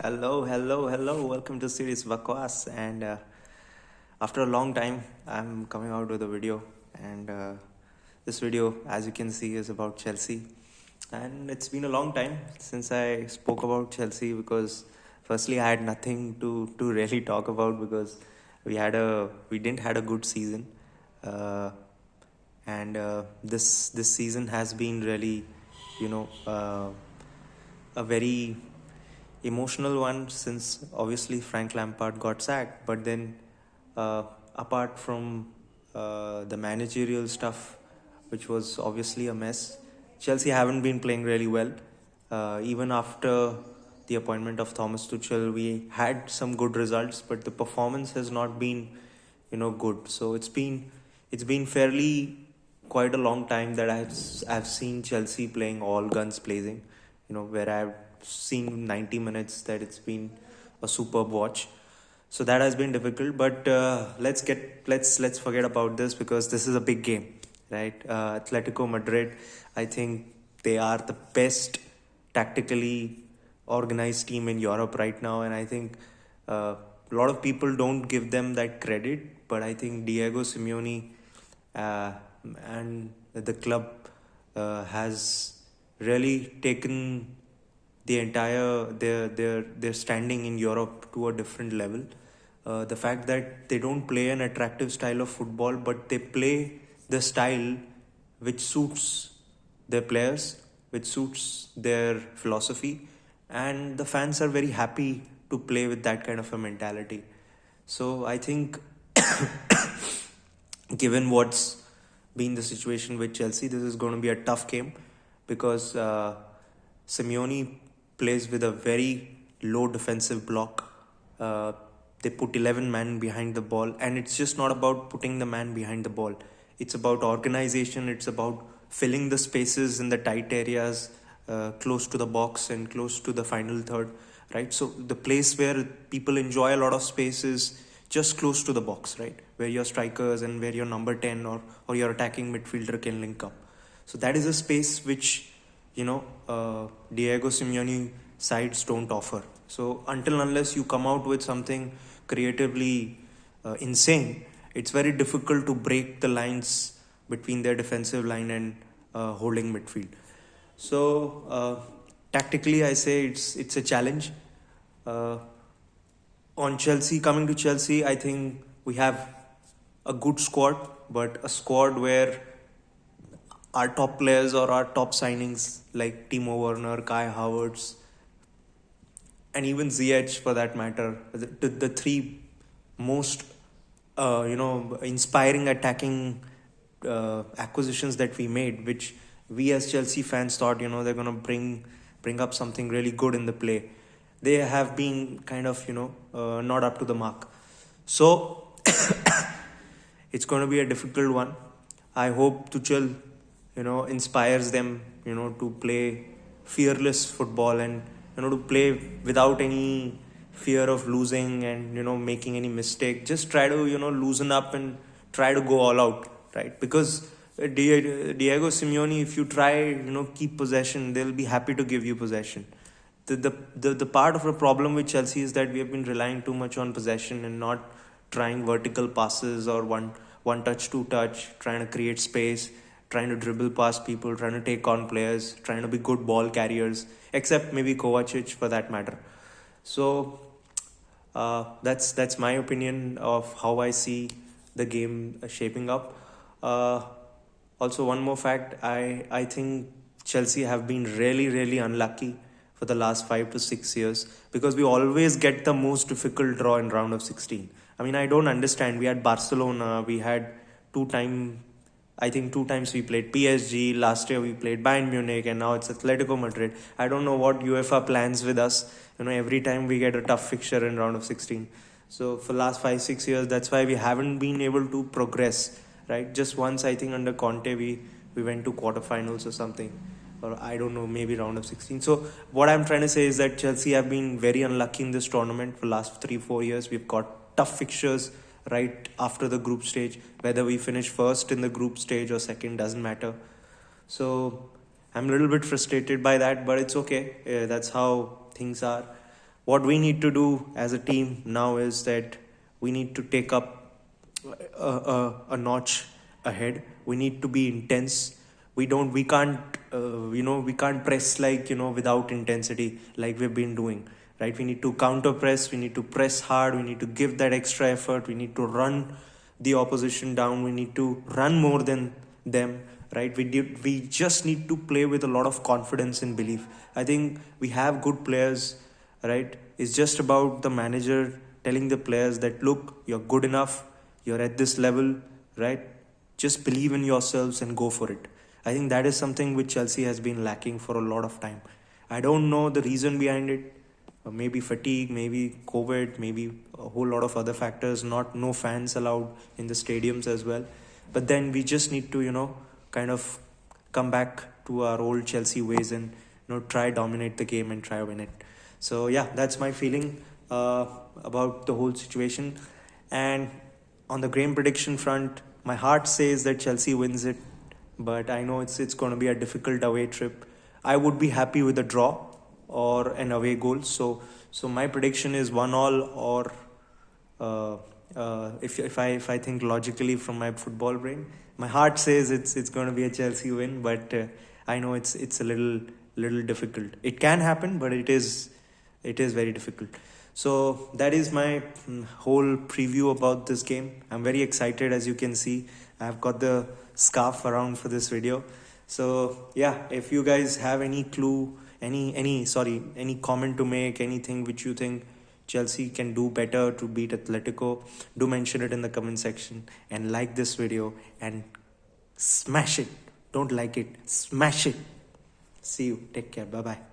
Hello. Welcome to Series Vakwas. And after a long time, I'm coming out with a video. And this video, as you can see, is about Chelsea. And it's been a long time since I spoke about Chelsea because, firstly, I had nothing to really talk about because we didn't had a good season, uh, and this season has been really, you know, a very emotional one since obviously Frank Lampard got sacked. But then, apart from the managerial stuff, which was obviously a mess, Chelsea haven't been playing really well. Even after the appointment of Thomas Tuchel, we had some good results, but the performance has not been, good. So it's been fairly quite a long time that I've seen Chelsea playing all guns blazing. Where I've seen 90 minutes that it's been a superb watch. So that has been difficult, but let's forget about this because this is a big game, right? Atletico Madrid, I think they are the best tactically organized team in Europe right now, and I think a lot of people don't give them that credit. But I think Diego Simeone uh, and the club has really taken the entire their standing in Europe to a different level. The fact that they don't play an attractive style of football, but they play the style which suits their players, which suits their philosophy, and the fans are very happy to play with that kind of a mentality. So I think, given what's been the situation with Chelsea, this is going to be a tough game because Simeone plays with a very low defensive block. They put 11 men behind the ball, and it's just not about putting the man behind the ball. It's about organization. It's about filling the spaces in the tight areas, close to the box and close to the final third, right? So the place where people enjoy a lot of space is just close to the box, right? Where your strikers and where your number 10 or your attacking midfielder can link up. So that is a space which, Diego Simeone sides don't offer. So until unless you come out with something creatively insane, it's very difficult to break the lines between their defensive line and holding midfield. So tactically, I say it's a challenge. Uh, on Chelsea, coming to Chelsea, I think we have a good squad, but a squad where our top players or our top signings like Timo Werner, Kai Havertz, and even Ziyech for that matter, the three most inspiring attacking acquisitions that we made, which we as Chelsea fans thought they're gonna bring up something really good in the play. They have been kind of not up to the mark. So it's going to be a difficult one. I hope Tuchel inspires them to play fearless football and to play without any fear of losing and making any mistake. Just try to loosen up and try to go all out, right? Because Diego Simeone, if you try keep possession, they'll be happy to give you possession. The part of the problem with Chelsea is that we have been relying too much on possession and not trying vertical passes or one touch, two touch, trying to create space, trying to dribble past people, trying to take on players, trying to be good ball carriers, except maybe Kovacic for that matter. So that's my opinion of how I see the game shaping up. Uh, Also, one more fact: I think Chelsea have been really unlucky for the last 5 to 6 years because we always get the most difficult draw in round of 16. I mean, I don't understand. We had Barcelona, we had I think two times we played PSG. Last year we played Bayern Munich, and now it's Atletico Madrid. I don't know what UEFA plans with us. Every time we get a tough fixture in round of 16. So for last 5 6 years, that's why we haven't been able to progress. Right? Just once, I think under Conte, we went to quarterfinals or something, or I don't know, maybe round of 16. So what I'm trying to say is that Chelsea have been very unlucky in this tournament for last 3 4 years. We've got tough fixtures right after the group stage. Whether we finish first in the group stage or second doesn't matter. So I'm a little bit frustrated by that, but it's okay. That's how things are. What we need to do as a team now is that we need to take up a notch ahead. We need to be intense. We can't we can't press like without intensity like we've been doing, right? We need to counter press, we need to press hard, we need to give that extra effort, we need to run the opposition down, we need to run more than them, right? We just need to play with a lot of confidence and belief. I think we have good players, right? It's just about the manager telling the players that, look, you're good enough, you're at this level, right? Just believe in yourselves and go for it. I think that is something which Chelsea has been lacking for a lot of time. I don't know the reason behind it. Maybe fatigue, maybe COVID, maybe a whole lot of other factors. Not no fans allowed in the stadiums as well. But then we just need to kind of come back to our old Chelsea ways and try dominate the game and try win it. So yeah, that's my feeling about the whole situation. And on the game prediction front, my heart says that Chelsea wins it, but I know it's going to be a difficult away trip. I would be happy with a draw or an away goal. So my prediction is 1-1, or if I think logically from my football brain, my heart says it's going to be a Chelsea win, but I know it's a little difficult. It can happen, but it is very difficult. So that is my whole preview about this game. I'm very excited, as you can see. I've got the scarf around for this video. So yeah, if you guys have any clue, any comment to make, anything which you think Chelsea can do better to beat Atletico, do mention it in the comment section, and like this video and smash it. Don't like it, smash it. See you. Take care. Bye bye.